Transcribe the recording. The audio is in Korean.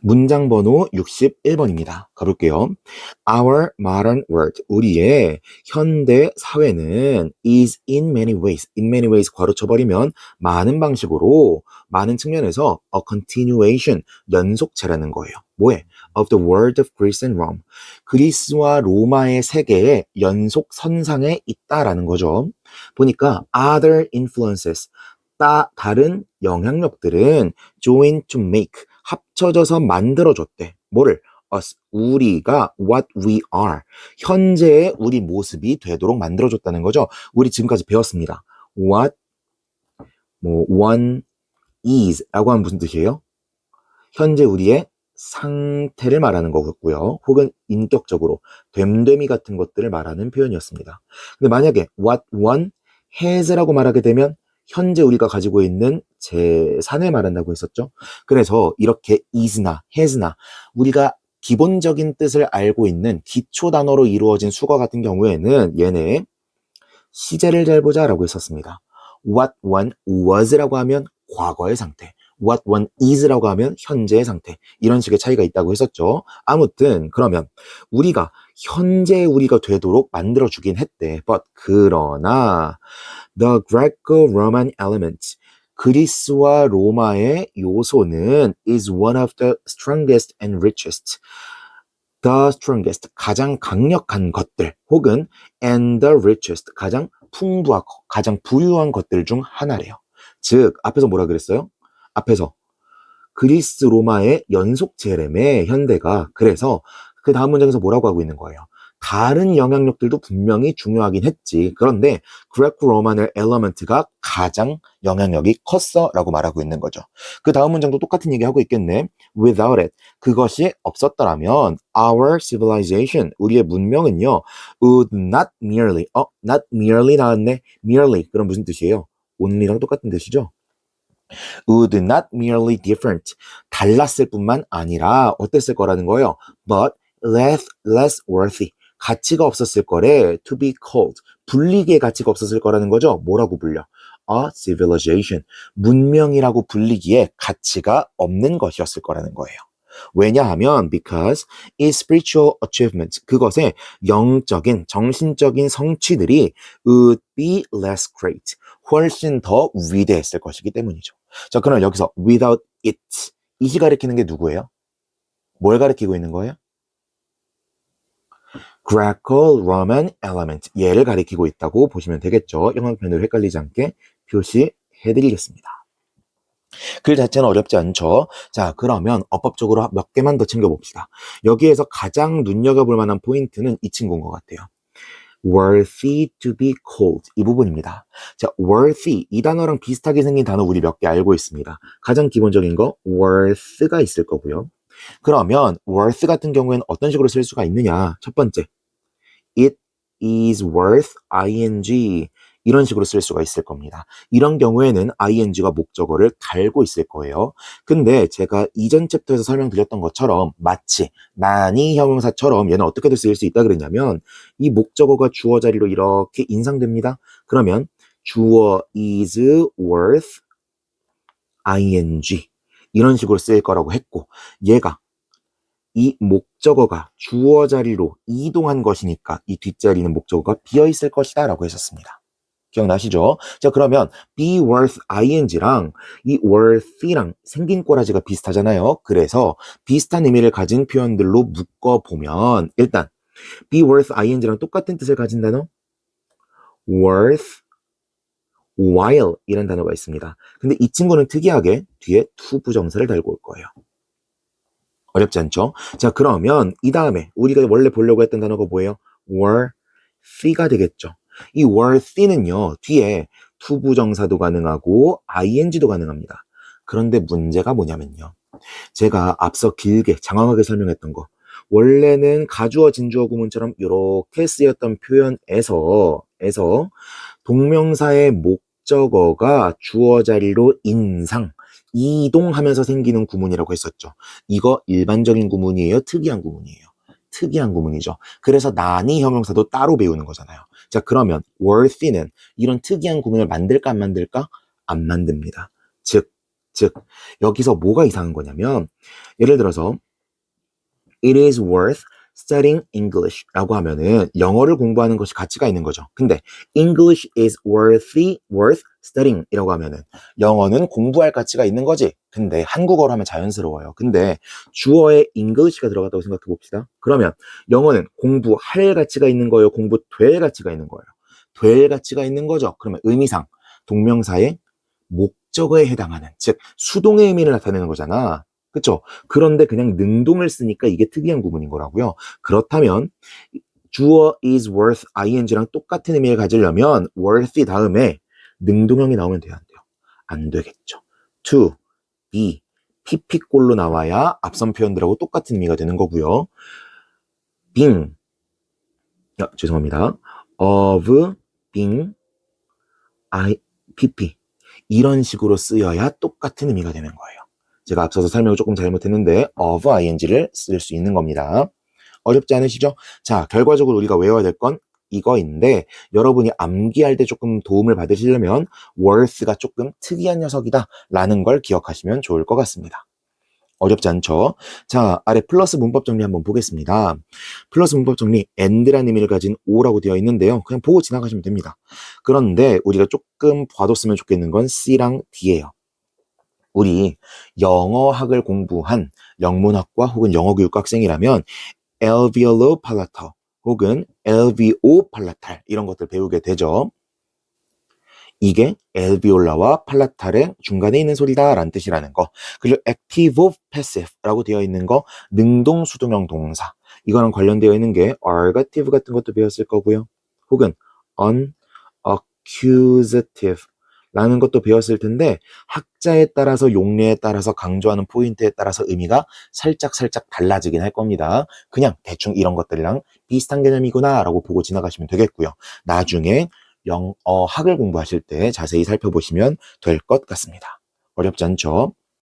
문장 번호 61번입니다. 가볼게요. Our modern world, 우리의 현대 사회는 is in many ways, in many ways 괄호 쳐버리면 많은 방식으로, 많은 측면에서 a continuation, 연속체라는 거예요. 뭐에? Of the world of Greece and Rome. 그리스와 로마의 세계의 연속 선상에 있다라는 거죠. 보니까 other influences, 다른 영향력들은 join to make, 합쳐져서 만들어줬대. 뭐를? us, 우리가 what we are, 현재의 우리 모습이 되도록 만들어줬다는 거죠. 우리 지금까지 배웠습니다. what, one is 라고 하면 무슨 뜻이에요? 현재 우리의 상태를 말하는 거고요. 혹은 인격적으로 됨됨이 같은 것들을 말하는 표현이었습니다. 근데 만약에 what one has라고 말하게 되면 현재 우리가 가지고 있는 재산을 말한다고 했었죠. 그래서 이렇게 is나 has나 우리가 기본적인 뜻을 알고 있는 기초 단어로 이루어진 수거 같은 경우에는 얘네 시제를 잘 보자라고 했었습니다. What one was라고 하면 과거의 상태, what one is라고 하면 현재의 상태, 이런 식의 차이가 있다고 했었죠. 아무튼 그러면 우리가 현재 우리가 되도록 만들어주긴 했대. But 그러나 the Greco-Roman element, 그리스와 로마의 요소는 is one of the strongest and richest, the strongest, 가장 강력한 것들, 혹은 and the richest, 가장 풍부하고 가장 부유한 것들 중 하나래요. 즉, 앞에서 뭐라 그랬어요? 앞에서 그리스 로마의 연속체래매 현대가. 그래서 그 다음 문장에서 뭐라고 하고 있는 거예요? 다른 영향력들도 분명히 중요하긴 했지. 그런데 그레코-로만의 엘리먼트가 가장 영향력이 컸어 라고 말하고 있는 거죠. 그 다음 문장도 똑같은 얘기 하고 있겠네. Without it, 그것이 없었더라면 our civilization, 우리의 문명은요, would not merely, not merely 나왔네. merely, 그럼 무슨 뜻이에요? only랑 똑같은 뜻이죠. would not merely different, 달랐을 뿐만 아니라 어땠을 거라는 거예요. but less worthy, 가치가 없었을 거래. to be called, 불리기에 가치가 없었을 거라는 거죠. 뭐라고 불려? a civilization, 문명이라고 불리기에 가치가 없는 것이었을 거라는 거예요. 왜냐하면 because its spiritual achievements, 그것의 영적인, 정신적인 성취들이 would be less great, 훨씬 더 위대했을 것이기 때문이죠. 자, 그럼 여기서 without it, it이 가리키는 게 누구예요? 뭘 가리키고 있는 거예요? Greco-Roman element, 얘를 가리키고 있다고 보시면 되겠죠. 형광펜으로 헷갈리지 않게 표시해드리겠습니다. 글 자체는 어렵지 않죠. 자, 그러면 어법적으로 몇 개만 더 챙겨봅시다. 여기에서 가장 눈여겨볼 만한 포인트는 이 친구인 것 같아요. worthy to be called, 이 부분입니다. 자, worthy, 이 단어랑 비슷하게 생긴 단어 우리 몇 개 알고 있습니다. 가장 기본적인 거 worth가 있을 거고요. 그러면 worth 같은 경우에는 어떤 식으로 쓸 수가 있느냐? 첫 번째, it is worth ing, 이런 식으로 쓸 수가 있을 겁니다. 이런 경우에는 ing가 목적어를 달고 있을 거예요. 근데 제가 이전 챕터에서 설명드렸던 것처럼 마치 난이 형용사처럼 얘는 어떻게도 쓰일 수 있다 그랬냐면 이 목적어가 주어 자리로 이렇게 인상됩니다. 그러면 주어 is worth ing, 이런 식으로 쓰일 거라고 했고, 얘가 이 목적어가 주어 자리로 이동한 것이니까 이 뒷자리는 목적어가 비어있을 것이다 라고 했었습니다. 기억나시죠? 자, 그러면 be worth ing랑 이 worthy랑 생긴 꼬라지가 비슷하잖아요. 그래서 비슷한 의미를 가진 표현들로 묶어보면 일단 be worth ing랑 똑같은 뜻을 가진 단어 worth while 이라는 단어가 있습니다. 근데 이 친구는 특이하게 뒤에 to 부정사를 달고 올 거예요. 어렵지 않죠? 자, 그러면 이 다음에 우리가 원래 보려고 했던 단어가 뭐예요? worthy가 되겠죠. 이 worthy는요, 뒤에 to 부정사도 가능하고 ing도 가능합니다. 그런데 문제가 뭐냐면요, 제가 앞서 길게 장황하게 설명했던 거, 원래는 가주어 진주어 구문처럼 이렇게 쓰였던 표현에서 동명사의 목적어가 주어 자리로 이동하면서 생기는 구문이라고 했었죠. 이거 일반적인 구문이에요? 특이한 구문이에요? 특이한 구문이죠. 그래서 난이 형용사도 따로 배우는 거잖아요. 자, 그러면 worthy는 이런 특이한 구문을 만들까 안 만들까? 안 만듭니다. 즉 즉, 여기서 뭐가 이상한 거냐면, 예를 들어서, It is worth studying English 라고 하면은 영어를 공부하는 것이 가치가 있는 거죠. 근데 English is worth studying 이라고 하면은 영어는 공부할 가치가 있는 거지. 근데 한국어로 하면 자연스러워요. 근데 주어에 English가 들어갔다고 생각해 봅시다. 그러면 영어는 공부할 가치가 있는 거예요? 공부될 가치가 있는 거예요? 될 가치가 있는 거죠. 그러면 의미상 동명사의 목적어에 해당하는, 즉 수동의 의미를 나타내는 거잖아. 그쵸? 그런데 그냥 능동을 쓰니까 이게 특이한 구문인 거라고요. 그렇다면 주어 is worth ing랑 똑같은 의미를 가지려면 worthy 다음에 능동형이 나오면 돼요, 안 돼요? 안 되겠죠. to, be, pp꼴로 나와야 앞선 표현들하고 똑같은 의미가 되는 거고요. being, 죄송합니다. of, being, pp 이런 식으로 쓰여야 똑같은 의미가 되는 거예요. 제가 앞서서 설명을 조금 잘못했는데 of ing를 쓸 수 있는 겁니다. 어렵지 않으시죠? 자, 결과적으로 우리가 외워야 될 건 이거인데 여러분이 암기할 때 조금 도움을 받으시려면 worth가 조금 특이한 녀석이다 라는 걸 기억하시면 좋을 것 같습니다. 어렵지 않죠? 자, 아래 플러스 문법 정리 한번 보겠습니다. 플러스 문법 정리, and라는 의미를 가진 o라고 되어 있는데요. 그냥 보고 지나가시면 됩니다. 그런데 우리가 조금 봐뒀으면 좋겠는 건 C랑 D예요. 우리 영어학을 공부한 영문학과 혹은 영어교육과 학생이라면 alveolo-palatal 혹은 alveolo-palatal 이런 것들 배우게 되죠. 이게 alveola와 팔라탈의 중간에 있는 소리다 라는 뜻이라는 거. 그리고 active, passive라고 되어 있는 거 능동, 수동형 동사. 이거랑 관련되어 있는 게 ergative 같은 것도 배웠을 거고요. 혹은 unaccusative 라는 것도 배웠을 텐데 학자에 따라서 용례에 따라서 강조하는 포인트에 따라서 의미가 살짝 달라지긴 할 겁니다. 그냥 대충 이런 것들이랑 비슷한 개념이구나 라고 보고 지나가시면 되겠고요. 나중에 영어학을 공부하실 때 자세히 살펴보시면 될 것 같습니다. 어렵지 않죠?